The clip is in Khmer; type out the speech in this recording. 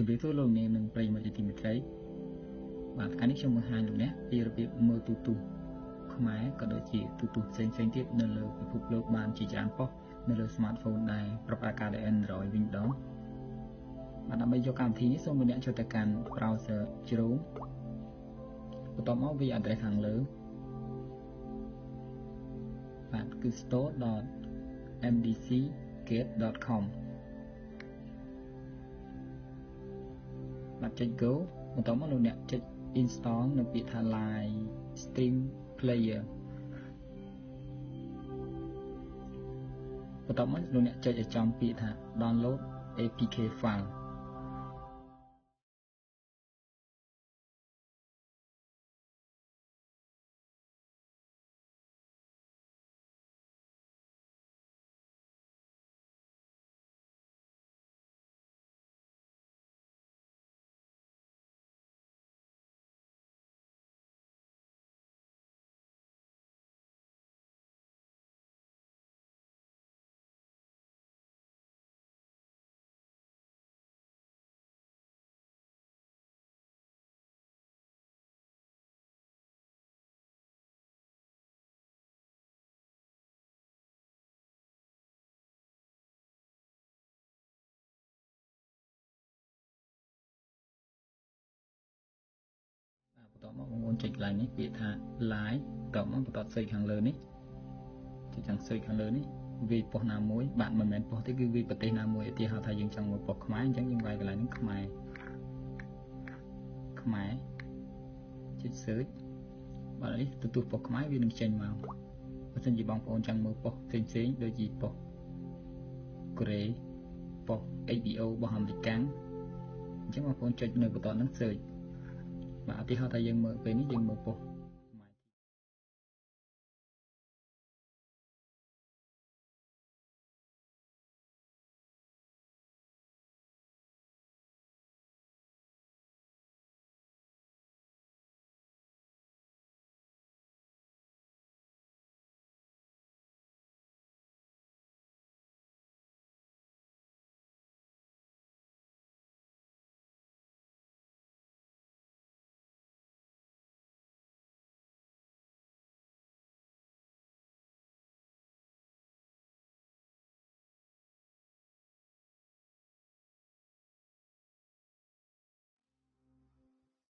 ជំរាបសួរលោកអ្នកនិងប្រិយមិត្តជាទីមេត្រីបាទថ្ងៃនេះខ្ញុំបង្ហាញលោកអ្នកពីរបៀបមើលទូទស្សន៍ខ្មែរក៏ដូចជាទូទស្សន៍ផ្សេងៗទៀតនៅលើពិភពលោកបានជាច្រើនប៉ុស្តិ៍នៅលើ smartphone ដែលប្រកបការដោយ Android វិញម្ដងបាទដើម្បីយកកម្មវិធីនេះសូមលោកអ្នកចូលទៅកាន់ browser Chrome បន្ទាប់មកវា address ខាងលើបាទគឺ store.mdcgate.com បាទចុច go បន្ទាប់មកលោកអ្នកចុច install នៅពាក្យថា live stream player បន្ទាប់មកលោកអ្នកចុចឲ្យចំពាក្យថា download apk fileបន្ទាប់មកបងប្អូនចុចកន្លែងនេះពាក្យថា live បន្ទាប់មកបន្ត search ខាងលើនេះចុចខាង search ខាងលើនេះវាប៉ុស្តិ៍ណាមួយបាទមិនមែនប៉ុស្តិ៍ទេគឺវាប្រទេសណាមួយឧទាហរណ៍ថាយើងចង់មើលប៉ុស្តិ៍ខ្មែរអញ្ចឹងយើងវាយកន្លែងនេះខ្មែរចុច search បាទនេះទទួលប៉ុស្តិ៍ខ្មែរវានឹងចេញមកបើសិនជាបងប្អូនចង់មើលប៉ុស្តិ៍ផ្សេងៗដូចជាប៉ុស្តិ៍កូរ៉េប៉ុស្តិ៍ HBO របស់អាមេរិកអញ្ចឹងបងប្អូនចុចនៅបន្តនឹង search បាទឧទាហរណ៍ថាយើងមើលពេលនេះយើងមើលប៉ុស្តិ៍